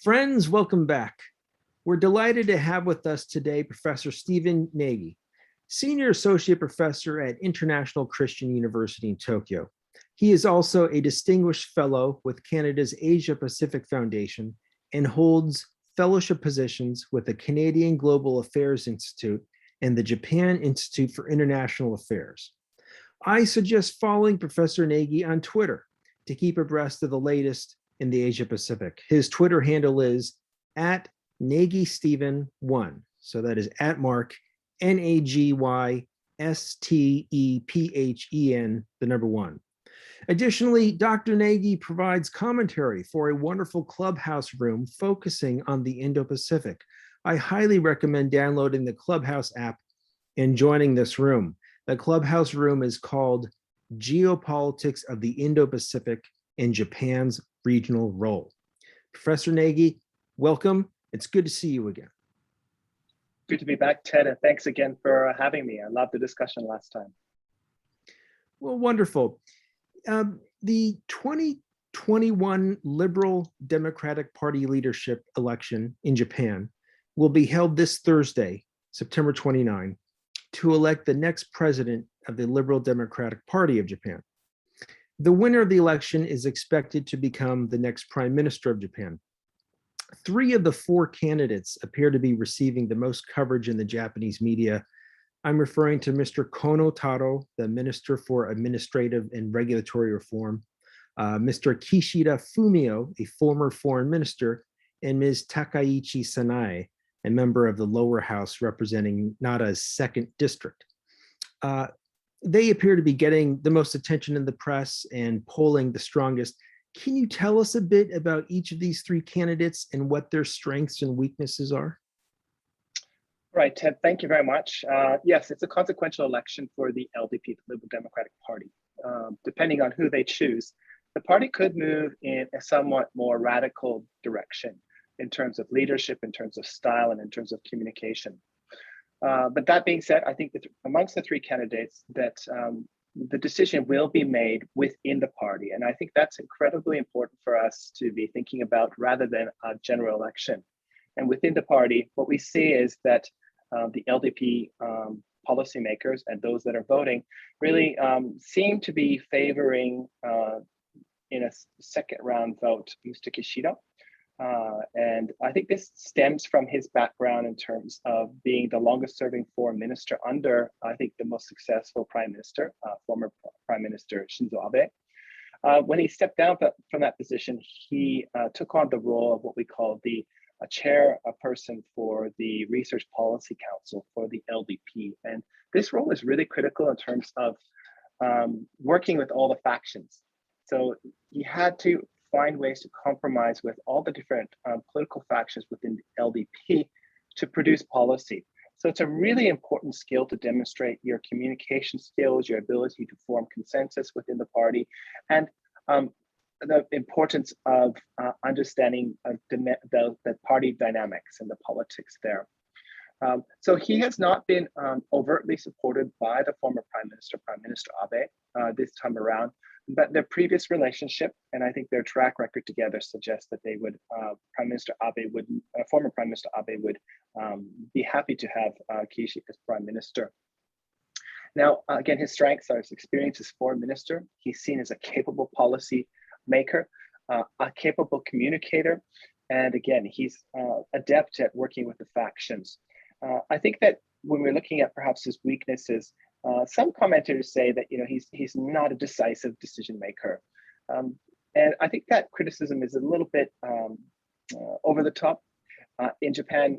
Friends, welcome back. We're delighted to have with us today Professor Stephen Nagy, Senior Associate Professor at International Christian University in Tokyo. He is also a distinguished fellow with Canada's Asia-Pacific Foundation and holds fellowship positions with the Canadian Global Affairs Institute and the Japan Institute for International Affairs. I suggest following Professor Nagy on Twitter to keep abreast of the latest in the Asia Pacific. His Twitter handle is at NagyStephen1. So that is at Mark, NagyStephen, the number 1. Additionally, Dr. Nagy provides commentary for a wonderful Clubhouse room focusing on the Indo-Pacific. I highly recommend downloading the Clubhouse app and joining this room. The Clubhouse room is called Geopolitics of the Indo-Pacific and Japan's Regional Role. Professor Nagy, welcome. It's good to see you again. Good to be back, Ted, and thanks again for having me. I loved the discussion last time. Well, wonderful. The 2021 Liberal Democratic Party leadership election in Japan will be held this Thursday, September 29, to elect the next president of the Liberal Democratic Party of Japan. The winner of the election is expected to become the next prime minister of Japan. 3 of the 4 candidates appear to be receiving the most coverage in the Japanese media. I'm referring to Mr. Kono Taro, the Minister for Administrative and Regulatory Reform, Mr. Kishida Fumio, a former foreign minister, and Ms. Takaichi Sanae, a member of the lower house representing Nada's 2nd district. They appear to be getting the most attention in the press and polling the strongest. Can you tell us a bit about each of these 3 candidates and what their strengths and weaknesses are? Right, Ted, thank you very much. Yes, it's a consequential election for the LDP, the Liberal Democratic Party. Depending on who they choose, the party could move in a somewhat more radical direction in terms of leadership, in terms of style, and in terms of communication. But that being said, I think that amongst the 3 candidates that the decision will be made within the party. And I think that's incredibly important for us to be thinking about rather than a general election. And within the party, what we see is that the LDP policymakers and those that are voting really seem to be favoring in a second round vote, Mr. Kishida. And I think this stems from his background in terms of being the longest serving foreign minister under, I think, the most successful prime minister, former Prime Minister Shinzo Abe. When he stepped down from that position, he took on the role of what we call the chairperson for the Research Policy Council for the LDP. And this role is really critical in terms of working with all the factions. So he had to find ways to compromise with all the different political factions within the LDP to produce policy. So it's a really important skill to demonstrate your communication skills, your ability to form consensus within the party, and the importance of understanding the party dynamics and the politics there. So he has not been overtly supported by the former Prime Minister Abe this time around, but their previous relationship, and I think their track record together suggests that they would, former Prime Minister Abe would be happy to have Kishi as Prime Minister. Now, again, his strengths are his experience as foreign minister. He's seen as a capable policy maker, a capable communicator, and again, he's adept at working with the factions. I think that when we're looking at perhaps his weaknesses, some commentators say that he's not a decisive decision maker, and I think that criticism is a little bit over the top. In Japan,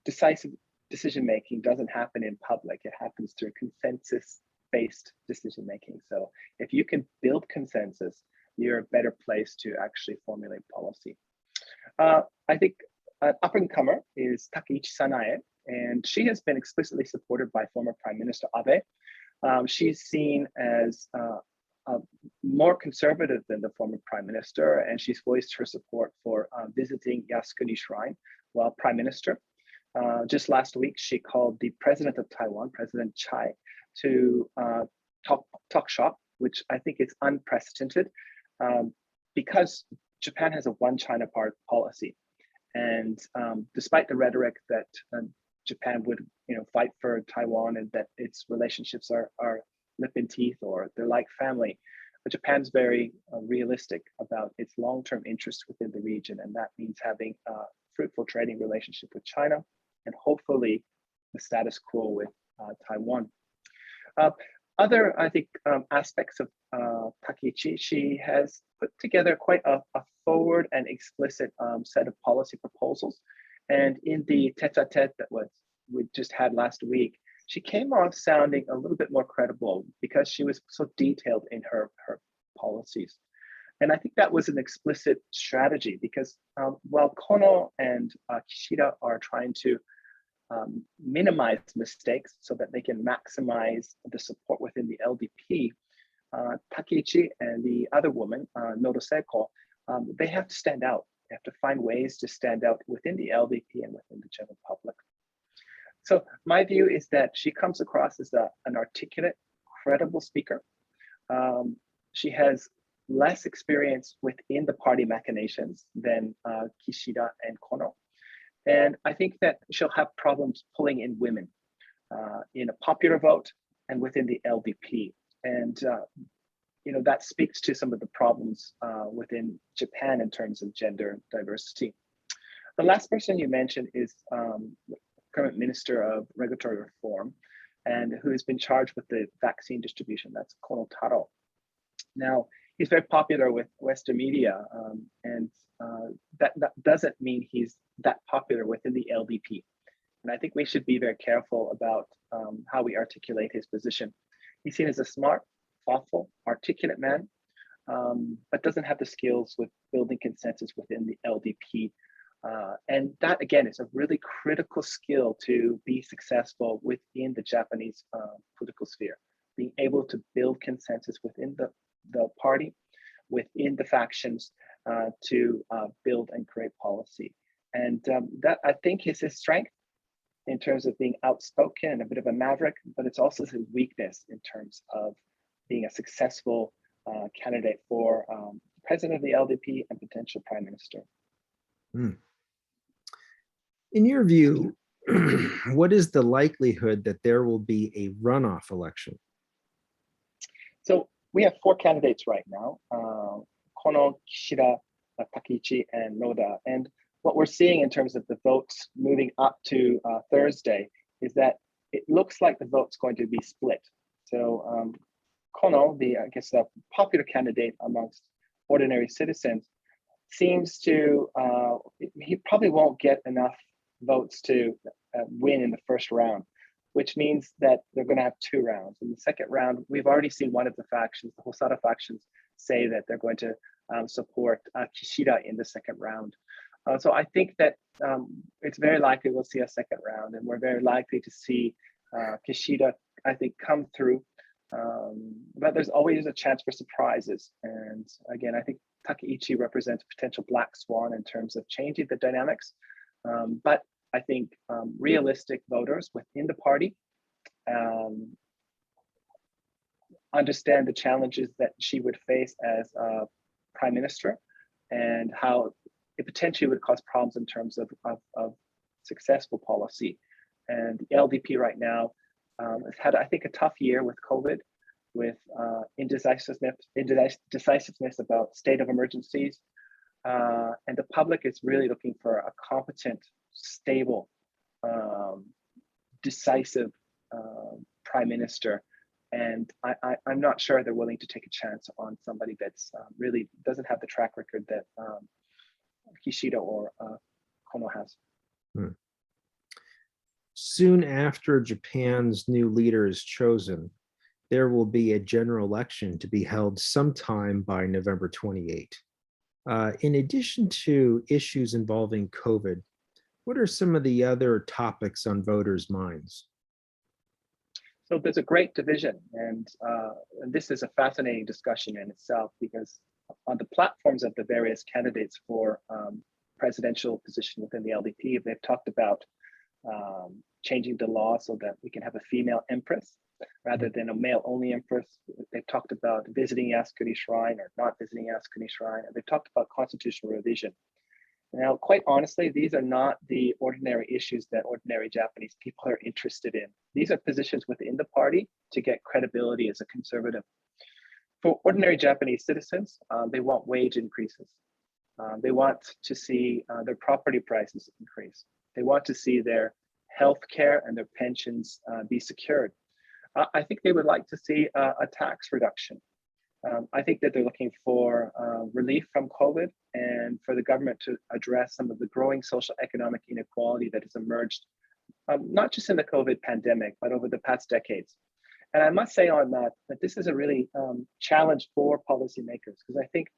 decisive decision making doesn't happen in public; it happens through consensus-based decision making. So, if you can build consensus, you're a better place to actually formulate policy. I think an up-and-comer is Takaichi Sanae, and she has been explicitly supported by former Prime Minister Abe. She's seen as more conservative than the former Prime Minister, and she's voiced her support for visiting Yasukuni Shrine while Prime Minister. Just last week, she called the President of Taiwan, President Chai, to talk shop, which I think is unprecedented because Japan has a one China policy. And despite the rhetoric that Japan would, fight for Taiwan and that its relationships are lip and teeth or they're like family, but Japan's very realistic about its long-term interests within the region, and that means having a fruitful trading relationship with China and hopefully the status quo with Taiwan. Other, I think, aspects of Takeichi, she has put together quite a forward and explicit set of policy proposals. And in the tete-a-tete that we just had last week, she came off sounding a little bit more credible because she was so detailed in her policies. And I think that was an explicit strategy because while Kono and Kishida are trying to minimize mistakes so that they can maximize the support within the LDP, Takeichi and the other woman, Nodo Seiko, they have to stand out. They have to find ways to stand out within the LDP and within the general public. So my view is that she comes across as an articulate, credible speaker. She has less experience within the party machinations than Kishida and Kono. And I think that she'll have problems pulling in women in a popular vote and within the LDP. And that speaks to some of the problems within Japan in terms of gender diversity. The last person you mentioned is current Minister of Regulatory Reform, and who has been charged with the vaccine distribution. That's Kono Taro. Now, he's very popular with Western media, and that doesn't mean he's that popular within the LDP. And I think we should be very careful about how we articulate his position. He's seen as a smart, thoughtful, articulate man, but doesn't have the skills with building consensus within the LDP. And that, again, is a really critical skill to be successful within the Japanese political sphere, being able to build consensus within the party, within the factions, to build and create policy. And that, I think, is his strength in terms of being outspoken and a bit of a maverick, but it's also his weakness in terms of being a successful candidate for president of the LDP and potential prime minister. In your view, what is the likelihood that there will be a runoff election? So we have 4 candidates right now, Kono, Kishida, Takeichi, and Noda. And what we're seeing in terms of the votes moving up to Thursday is that it looks like the vote's going to be split. So Kono, the popular candidate amongst ordinary citizens, seems to, he probably won't get enough votes to win in the first round, which means that they're going to have 2 rounds. In the second round, we've already seen one of the factions, the Hosada factions, say that they're going to support Kishida in the second round. So I think that it's very likely we'll see a second round, and we're very likely to see Kishida, I think, come through. But there's always a chance for surprises. And again, I think Takeichi represents a potential black swan in terms of changing the dynamics. But I think realistic voters within the party understand the challenges that she would face as a prime minister and how it potentially would cause problems in terms of successful policy. And the LDP right now has had, I think, a tough year with COVID, with indecisiveness about state of emergencies. And the public is really looking for a competent, stable, decisive prime minister. And I'm not sure they're willing to take a chance on somebody that's really doesn't have the track record that Kishida or Kono has. Soon after Japan's new leader is chosen, there will be a general election to be held sometime by November 28. In addition to issues involving COVID, what are some of the other topics on voters' minds? So there's a great division, and this is a fascinating discussion in itself, because on the platforms of the various candidates for presidential position within the LDP, they've talked about changing the law so that we can have a female empress rather than a male-only empress. They've talked about visiting Yasukuni Shrine or not visiting Yasukuni Shrine, and they've talked about constitutional revision. Now, quite honestly, these are not the ordinary issues that ordinary Japanese people are interested in. These are positions within the party to get credibility as a conservative. For ordinary Japanese citizens, they want wage increases. They want to see their property prices increase. They want to see their health care and their pensions be secured. I think they would like to see a tax reduction. I think that they're looking for relief from COVID and for the government to address some of the growing social economic inequality that has emerged, not just in the COVID pandemic, but over the past decades. And I must say on that, that this is a really challenge for policymakers, because I think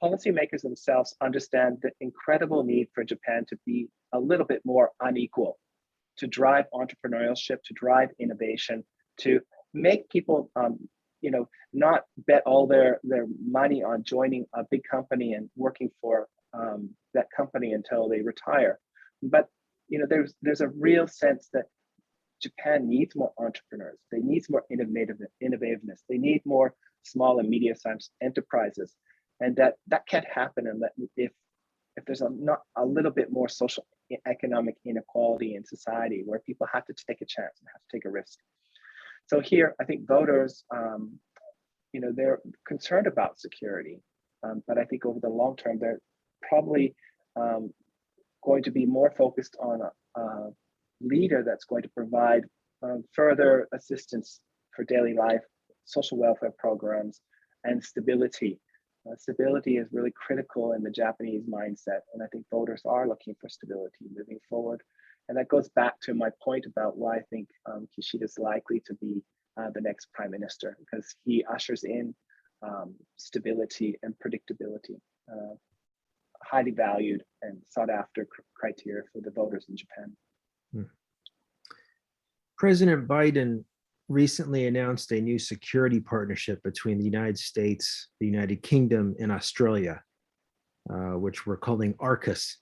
policymakers themselves understand the incredible need for Japan to be a little bit more unequal, to drive entrepreneurship, to drive innovation, to make people not bet all their money on joining a big company and working for that company until they retire. But there's a real sense that Japan needs more entrepreneurs. They need more innovativeness. They need more small and medium-sized enterprises, and that can't happen unless if there's not a little bit more social economic inequality in society, where people have to take a chance and have to take a risk. So here, I think voters, they're concerned about security, but I think over the long term, they're probably going to be more focused on a leader that's going to provide further assistance for daily life, social welfare programs, and stability. Stability is really critical in the Japanese mindset, and I think voters are looking for stability moving forward. And that goes back to my point about why I think Kishida is likely to be the next prime minister, because he ushers in stability and predictability, highly valued and sought after criteria for the voters in Japan. President Biden recently announced a new security partnership between the United States, the United Kingdom, and Australia, which we're calling AUKUS,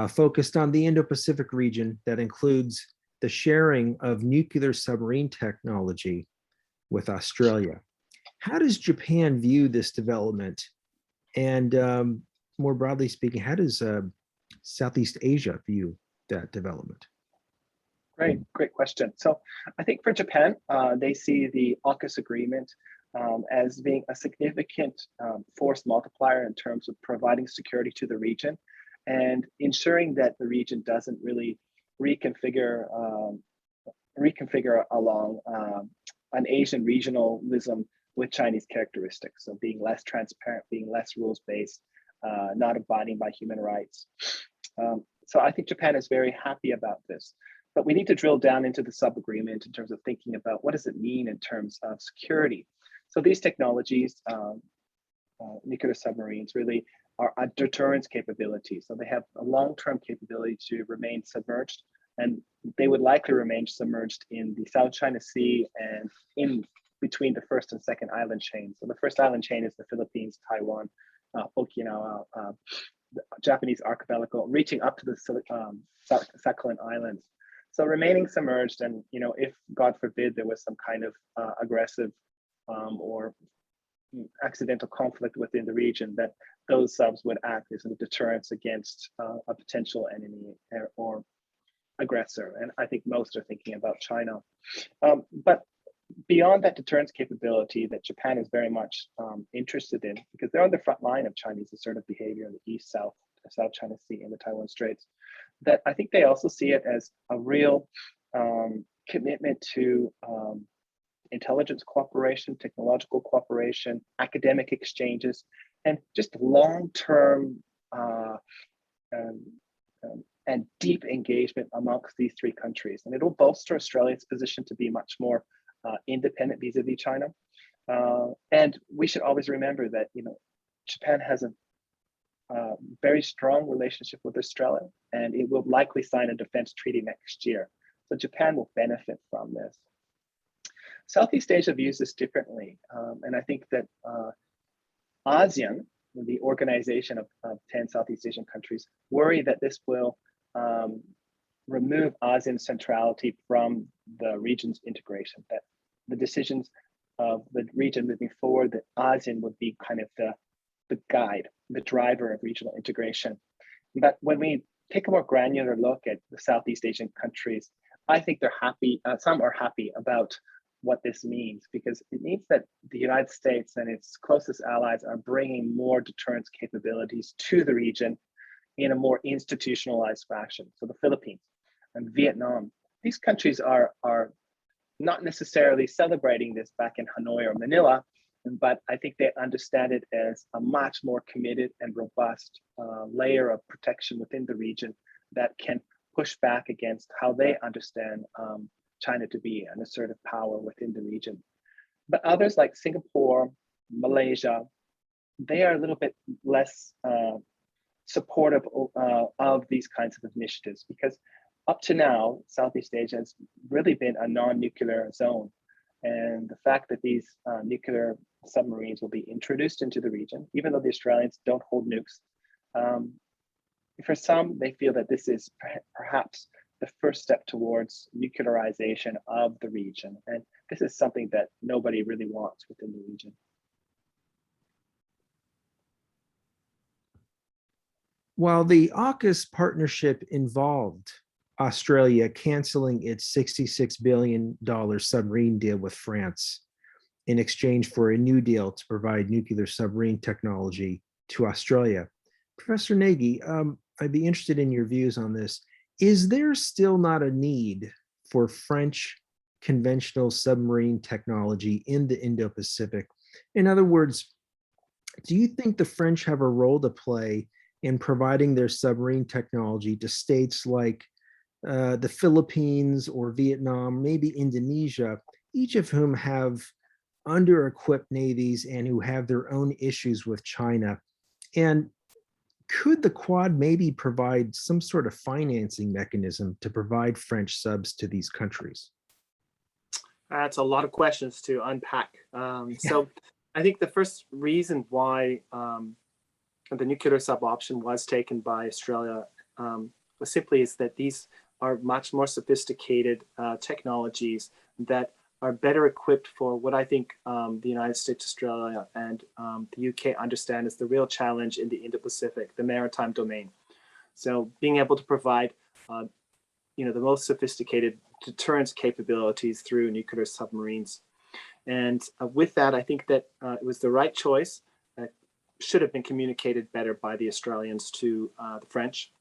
focused on the Indo-Pacific region that includes the sharing of nuclear submarine technology with Australia. How does Japan view this development? And more broadly speaking, how does Southeast Asia view that development? Great question. So I think for Japan, they see the AUKUS agreement as being a significant force multiplier in terms of providing security to the region and ensuring that the region doesn't really reconfigure along an Asian regionalism with Chinese characteristics. So being less transparent, being less rules-based, not abiding by human rights. So I think Japan is very happy about this. But we need to drill down into the sub-agreement in terms of thinking about what does it mean in terms of security. So these technologies, nuclear submarines, really are a deterrence capability. So they have a long-term capability to remain submerged, and they would likely remain submerged in the South China Sea and in between the first and second island chain. So the first island chain is the Philippines, Taiwan, Okinawa, the Japanese archipelago, reaching up to the Sakhalin Islands. So remaining submerged, and if God forbid there was some kind of aggressive or accidental conflict within the region, that those subs would act as a deterrence against a potential enemy or aggressor. And I think most are thinking about China. But beyond that deterrence capability that Japan is very much interested in, because they're on the front line of Chinese assertive behavior in the East, South China Sea and the Taiwan Straits, that I think they also see it as a real commitment to intelligence cooperation, technological cooperation, academic exchanges, and just long-term and deep engagement amongst these three countries. And it'll bolster Australia's position to be much more independent vis-a-vis China. And we should always remember that Japan has a very strong relationship with Australia, and it will likely sign a defense treaty next year. So Japan will benefit from this. Southeast Asia views this differently. And I think that ASEAN, the organization of 10 Southeast Asian countries, worry that this will remove ASEAN centrality from the region's integration, that the decisions of the region moving forward, that ASEAN would be kind of the guide, the driver of regional integration. But when we take a more granular look at the Southeast Asian countries, I think they're happy. Some are happy about what this means, because it means that the United States and its closest allies are bringing more deterrence capabilities to the region in a more institutionalized fashion. So the Philippines and Vietnam, these countries are not necessarily celebrating this back in Hanoi or Manila, but I think they understand it as a much more committed and robust layer of protection within the region that can push back against how they understand China to be an assertive power within the region. But others like Singapore, Malaysia, they are a little bit less supportive of these kinds of initiatives, because up to now, Southeast Asia has really been a non-nuclear zone. And the fact that these nuclear submarines will be introduced into the region, even though the Australians don't hold nukes, for some, they feel that this is perhaps the first step towards nuclearization of the region. And this is something that nobody really wants within the region. While the AUKUS partnership involved Australia canceling its $66 billion submarine deal with France in exchange for a new deal to provide nuclear submarine technology to Australia, Professor Nagy, I'd be interested in your views on this. Is there still not a need for French conventional submarine technology in the Indo-Pacific? In other words, do you think the French have a role to play in providing their submarine technology to states like the Philippines or Vietnam, maybe Indonesia, each of whom have under-equipped navies and who have their own issues with China? And could the Quad maybe provide some sort of financing mechanism to provide French subs to these countries? That's a lot of questions to unpack. So I think the first reason why the nuclear sub option was taken by Australia was simply is that these are much more sophisticated technologies that are better equipped for what I think the United States, Australia, and the UK understand as the real challenge in the Indo-Pacific, the maritime domain. So being able to provide the most sophisticated deterrence capabilities through nuclear submarines. And with that, I think that it was the right choice. Should have been communicated better by the Australians to the French.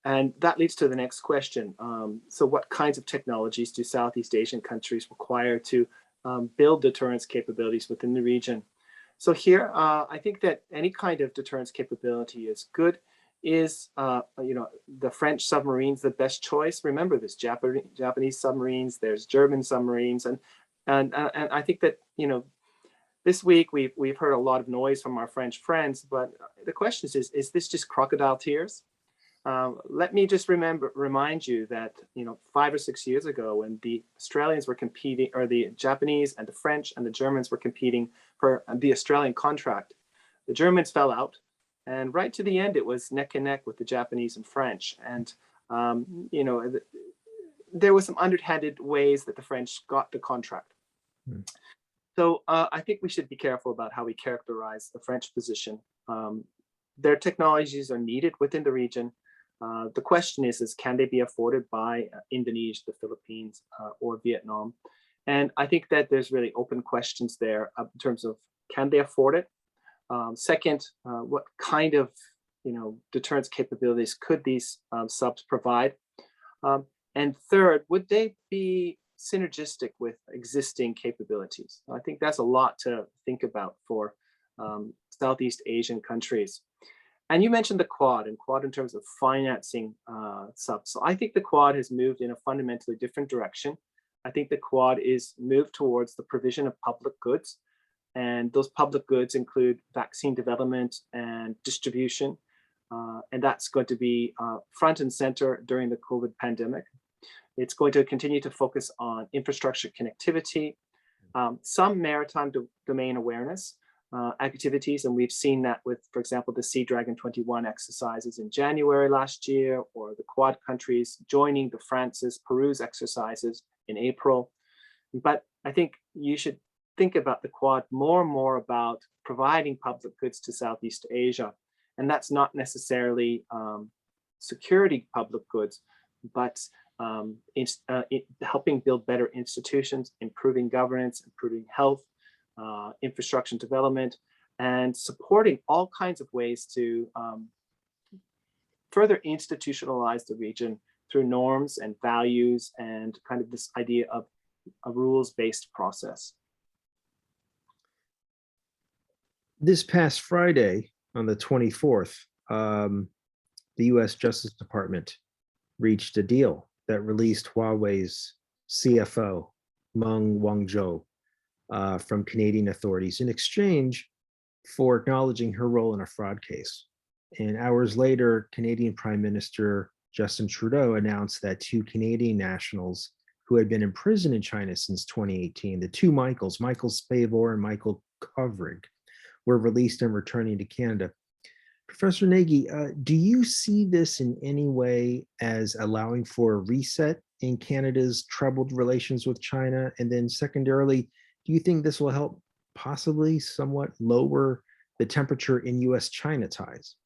And that leads to the next question. So what kinds of technologies do Southeast Asian countries require to build deterrence capabilities within the region? So here, I think that any kind of deterrence capability is good. Is the French submarines the best choice? Remember, there's Japanese submarines, there's German submarines, and I think that this week we've heard a lot of noise from our French friends, but the question is this just crocodile tears? Let me just remind you that 5 or 6 years ago, when the Australians were competing, or the Japanese and the French and the Germans were competing for the Australian contract, the Germans fell out, and right to the end it was neck and neck with the Japanese and French. And there was some underhanded ways that the French got the contract. So I think we should be careful about how we characterize the French position. Their technologies are needed within the region. The question is can they be afforded by Indonesia, the Philippines, or Vietnam? And I think that there's really open questions there in terms of, can they afford it? Second, what kind of deterrence capabilities could these subs provide? And third, would they be synergistic with existing capabilities? I think that's a lot to think about for Southeast Asian countries. And you mentioned the Quad, and Quad in terms of financing subs. So I think the Quad has moved in a fundamentally different direction. I think the Quad is moved towards the provision of public goods. And those public goods include vaccine development and distribution. And that's going to be front and center during the COVID pandemic. It's going to continue to focus on infrastructure connectivity, some maritime domain awareness activities. And we've seen that with, for example, the Sea Dragon 21 exercises in January last year, or the Quad countries joining the France's Peru's exercises in April. But I think you should think about the Quad more and more about providing public goods to Southeast Asia. And that's not necessarily security public goods, but helping build better institutions, improving governance, improving health, infrastructure development, and supporting all kinds of ways to further institutionalize the region through norms and values and kind of this idea of a rules-based process. This past Friday, on the 24th, the US Justice Department reached a deal that released Huawei's CFO, Meng Wanzhou, from Canadian authorities in exchange for acknowledging her role in a fraud case. And hours later, Canadian Prime Minister Justin Trudeau announced that two Canadian nationals who had been imprisoned in China since 2018, the two Michaels, Michael Spavor and Michael Kovrig, were released and returning to Canada. Professor Nagy, do you see this in any way as allowing for a reset in Canada's troubled relations with China? And then secondarily, do you think this will help possibly somewhat lower the temperature in US-China ties?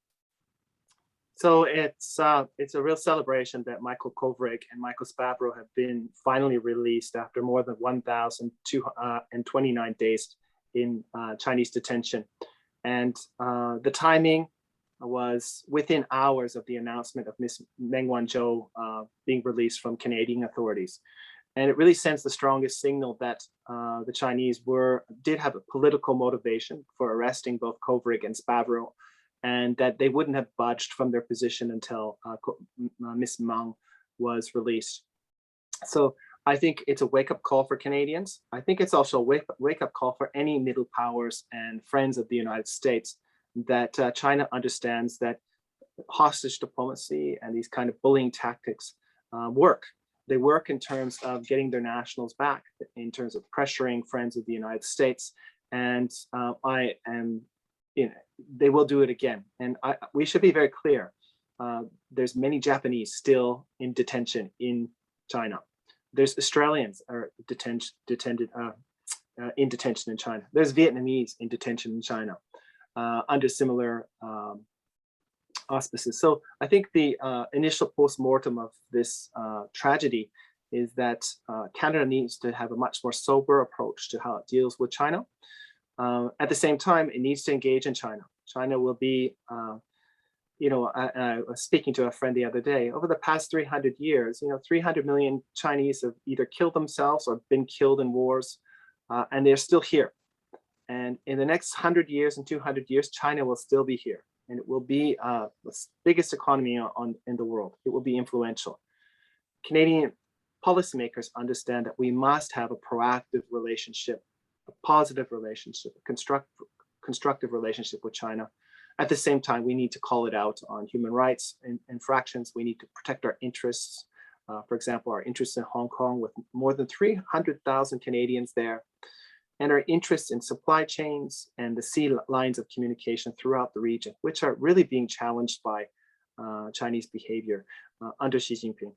So it's a real celebration that Michael Kovrig and Michael Spavor have been finally released after more than 1,229 days in Chinese detention. And the timing was within hours of the announcement of Ms. Meng Wanzhou being released from Canadian authorities. And it really sends the strongest signal that the Chinese did have a political motivation for arresting both Kovrig and Spavor, and that they wouldn't have budged from their position until Ms. Meng was released. So I think it's a wake-up call for Canadians. I think it's also a wake-up call for any middle powers and friends of the United States that China understands that hostage diplomacy and these kind of bullying tactics work. They work in terms of getting their nationals back, in terms of pressuring friends of the United States. And they will do it again. And we should be very clear. There's many Japanese still in detention in China. There's Australians are in detention in China. There's Vietnamese in detention in China under similar auspices. So I think the initial post-mortem of this tragedy is that Canada needs to have a much more sober approach to how it deals with China. At the same time, it needs to engage in China. China will be, I was speaking to a friend the other day, over the past 300 years, 300 million Chinese have either killed themselves or been killed in wars, and they're still here. And in the next 100 years and 200 years, China will still be here, and it will be the biggest economy in the world. It will be influential. Canadian policymakers understand that we must have a proactive relationship, a positive relationship, a constructive relationship with China. At the same time, we need to call it out on human rights infractions. We need to protect our interests. For example, our interests in Hong Kong with more than 300,000 Canadians there, and our interests in supply chains and the sea lines of communication throughout the region, which are really being challenged by Chinese behavior under Xi Jinping.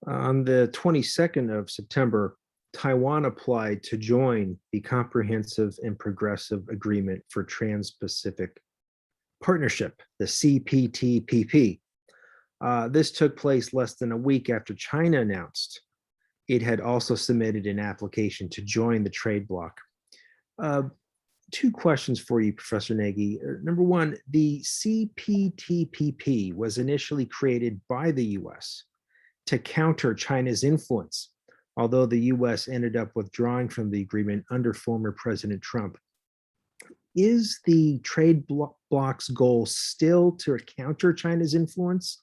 On the 22nd of September, Taiwan applied to join the Comprehensive and Progressive Agreement for Trans-Pacific Partnership, the CPTPP. This took place less than a week after China announced it had also submitted an application to join the trade bloc. Two questions for you, Professor Nagy. Number one, the CPTPP was initially created by the US to counter China's influence, although the US ended up withdrawing from the agreement under former President Trump. Is the trade bloc's goal still to counter China's influence,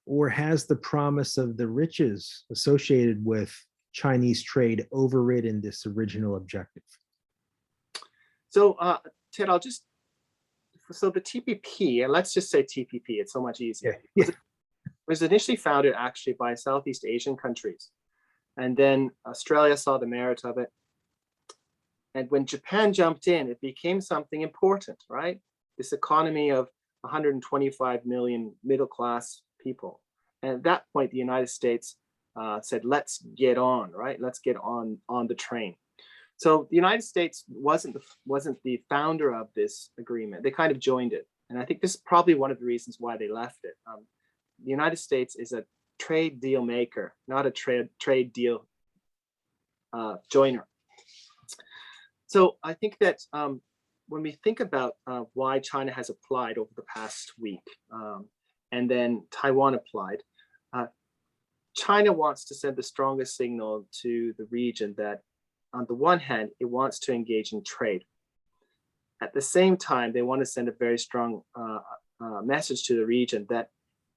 or has the promise of the riches associated with Chinese trade overridden this original objective? So, Ted, so the TPP, and let's just say TPP, it's so much easier. Yeah. It was initially founded actually by Southeast Asian countries. And then Australia saw the merit of it. And when Japan jumped in, it became something important, right? This economy of 125 million middle-class people. And at that point, the United States said, let's get on, right? Let's get on the train. So the United States wasn't the founder of this agreement. They kind of joined it. And I think this is probably one of the reasons why they left it. The United States is a trade deal maker, not a trade deal joiner. So I think that when we think about why China has applied over the past week, and then Taiwan applied, China wants to send the strongest signal to the region that on the one hand, it wants to engage in trade. At the same time, they want to send a very strong message to the region that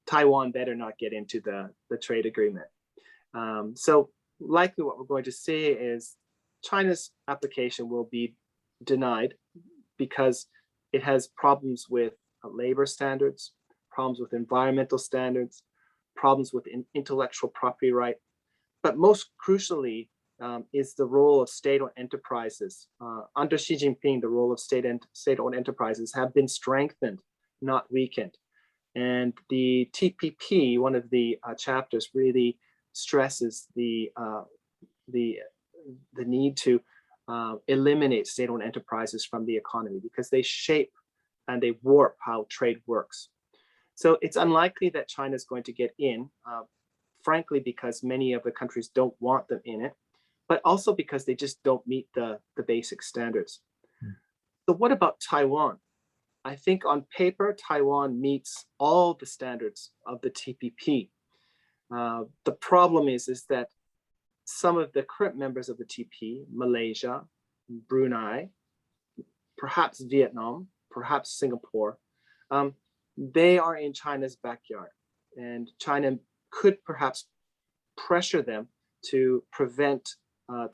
Taiwan better not get into the trade agreement. So likely what we're going to see is China's application will be denied because it has problems with labor standards, problems with environmental standards, problems with intellectual property right. But most crucially is the role of state-owned enterprises. Under Xi Jinping, the role of state-owned enterprises have been strengthened, not weakened. And the TPP, one of the chapters, really stresses the need to eliminate state-owned enterprises from the economy because they shape and they warp how trade works. So it's unlikely that China is going to get in, frankly, because many of the countries don't want them in it, but also because they just don't meet the basic standards. So what about Taiwan? I think on paper, Taiwan meets all the standards of the TPP. The problem is that some of the current members of the TP, Malaysia, Brunei, perhaps Vietnam, perhaps Singapore, they are in China's backyard, and China could perhaps pressure them to prevent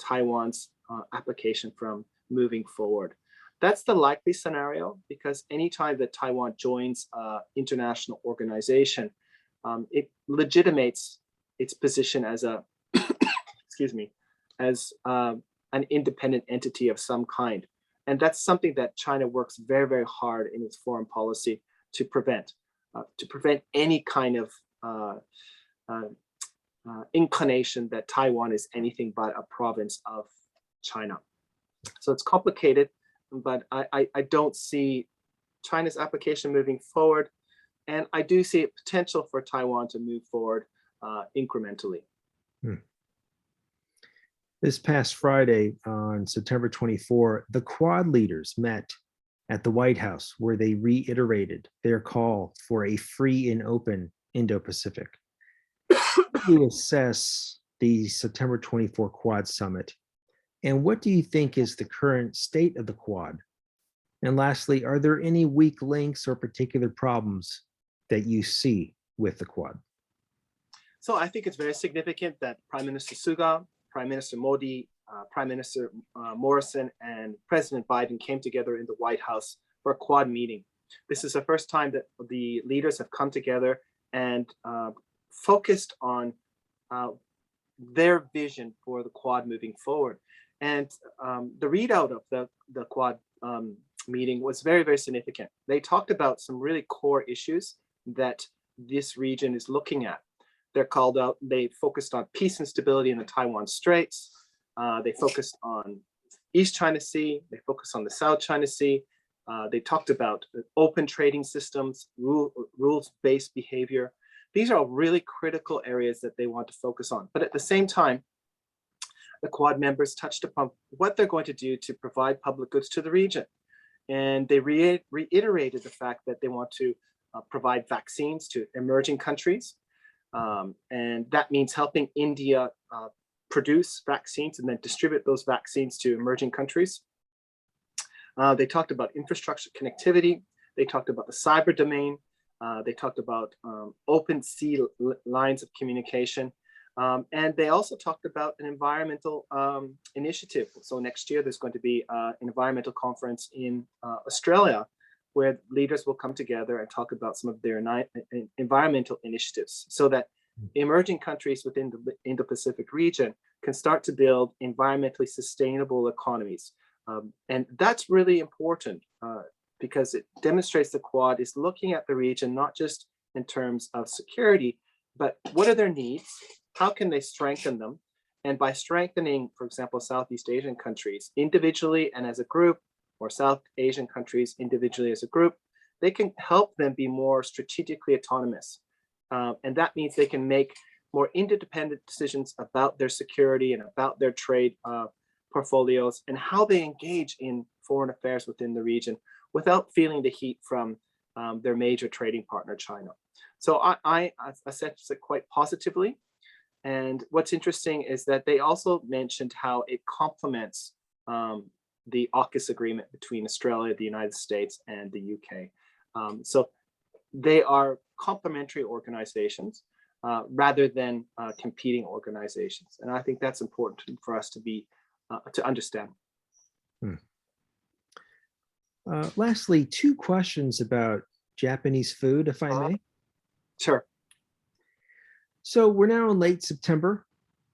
Taiwan's application from moving forward. That's the likely scenario because anytime that Taiwan joins an international organization, it legitimates its position as a, excuse me, as an independent entity of some kind. And that's something that China works very, very hard in its foreign policy to prevent any kind of inclination that Taiwan is anything but a province of China. So it's complicated, but I don't see China's application moving forward. And I do see a potential for Taiwan to move forward incrementally. This past Friday, on September 24, the Quad leaders met at the White House, where they reiterated their call for a free and open Indo-Pacific. How do you assess the September 24 Quad summit? And what do you think is the current state of the Quad? And lastly, are there any weak links or particular problems that you see with the Quad? So I think it's very significant that Prime Minister Suga, Prime Minister Modi, Prime Minister Morrison, and President Biden came together in the White House for a Quad meeting. This is the first time that the leaders have come together and focused on their vision for the Quad moving forward. And the readout of the Quad meeting was very, very significant. They talked about some really core issues that this region is looking at. They focused on peace and stability in the Taiwan Straits. They focused on East China Sea. They focused on the South China Sea. They talked about open trading systems, rules-based behavior. These are all really critical areas that they want to focus on. But at the same time, the Quad members touched upon what they're going to do to provide public goods to the region. And they reiterated the fact that they want to provide vaccines to emerging countries. And that means helping India produce vaccines and then distribute those vaccines to emerging countries. They talked about infrastructure connectivity. They talked about the cyber domain. They talked about open sea lines of communication. And they also talked about an environmental initiative. So next year, there's going to be an environmental conference in Australia, where leaders will come together and talk about some of their environmental initiatives so that emerging countries within the Indo-Pacific region can start to build environmentally sustainable economies. And that's really important because it demonstrates the Quad is looking at the region, not just in terms of security, but what are their needs? How can they strengthen them? And by strengthening, for example, Southeast Asian countries individually and as a group, or South Asian countries individually as a group, they can help them be more strategically autonomous. And that means they can make more interdependent decisions about their security and about their trade portfolios and how they engage in foreign affairs within the region without feeling the heat from their major trading partner, China. So I assess it quite positively. And what's interesting is that they also mentioned how it complements the AUKUS agreement between Australia, the United States, and the UK. So they are complementary organizations rather than competing organizations. And I think that's important for us to understand. Lastly, 2 questions about Japanese food, if I may. Sure. So we're now in late September,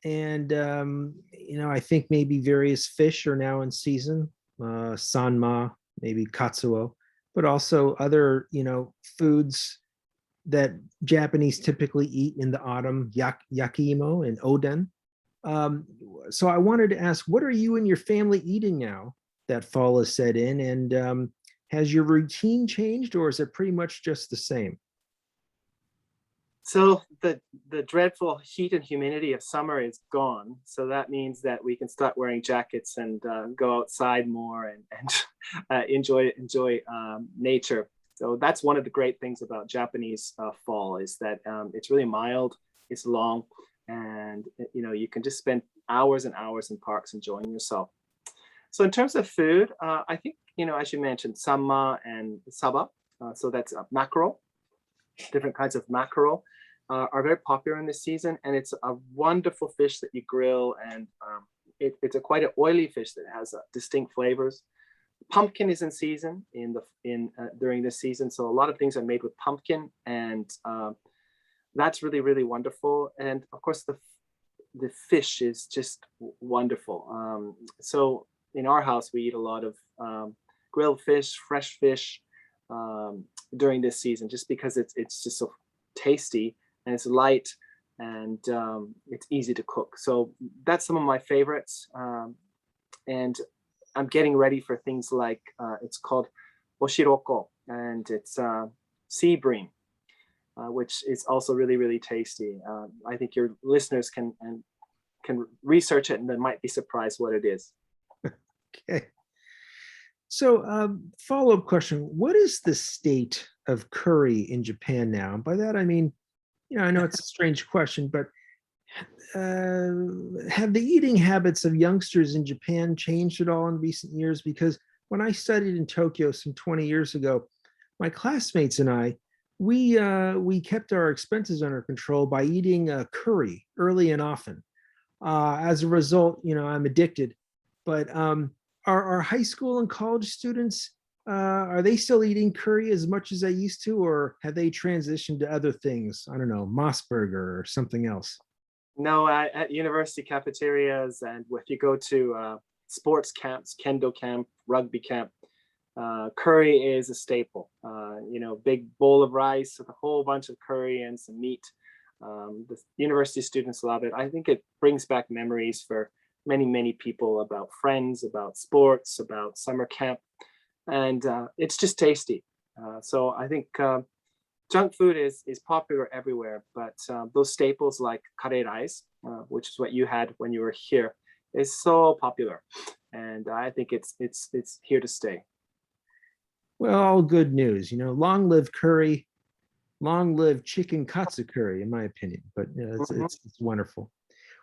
and I think maybe various fish are now in season, sanma, maybe katsuo, but also other foods that Japanese typically eat in the autumn, yakiimo and oden. So I wanted to ask, what are you and your family eating now that fall has set in, and has your routine changed, or is it pretty much just the same? So the dreadful heat and humidity of summer is gone. So that means that we can start wearing jackets and go outside more and enjoy nature. So that's one of the great things about Japanese fall is that it's really mild, it's long, and you can just spend hours and hours in parks enjoying yourself. So in terms of food, I think as you mentioned, sanma and saba. So that's mackerel. Different kinds of mackerel are very popular in this season, and it's a wonderful fish that you grill, and it's quite an oily fish that has distinct flavors. Pumpkin is in season during this season, so a lot of things are made with pumpkin, and that's really, really wonderful. And of course, the fish is just wonderful. So in our house, we eat a lot of grilled fish, fresh fish, during this season, just because it's just so tasty and it's light and it's easy to cook. So that's some of my favorites. And I'm getting ready for things like it's called oshiroko, and it's sea bream, which is also really, really tasty. I think your listeners can research it and they might be surprised what it is. Okay. So follow-up question, what is the state of curry in Japan now? And by that, I mean, I know it's a strange question, but have the eating habits of youngsters in Japan changed at all in recent years? Because when I studied in Tokyo some 20 years ago, my classmates and I, we kept our expenses under control by eating curry early and often. As a result, I'm addicted. But are high school and college students, are they still eating curry as much as they used to, or have they transitioned to other things? I don't know, Moss burger or something else? No, at university cafeterias, and if you go to sports camps, kendo camp, rugby camp, curry is a staple. Big bowl of rice with a whole bunch of curry and some meat. The university students love it. I think it brings back memories for many, many people about friends, about sports, about summer camp, and it's just tasty. So I think junk food is popular everywhere, but those staples like curry rice, which is what you had when you were here, is so popular, and I think it's here to stay. Well, all good news. Long live curry, long live chicken katsu curry, in my opinion. But it's wonderful.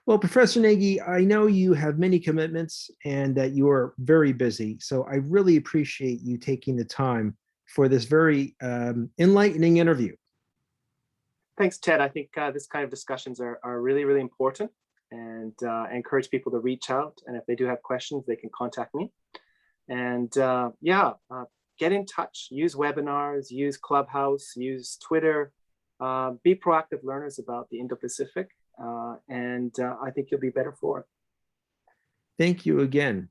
Well, Professor Nagy, I know you have many commitments and that you are very busy. So I really appreciate you taking the time for this very enlightening interview. Thanks, Ted. I think this kind of discussions are really, really important, and I encourage people to reach out. And if they do have questions, they can contact me. And get in touch, use webinars, use Clubhouse, use Twitter, be proactive learners about the Indo-Pacific. And I think you'll be better for it. Thank you again.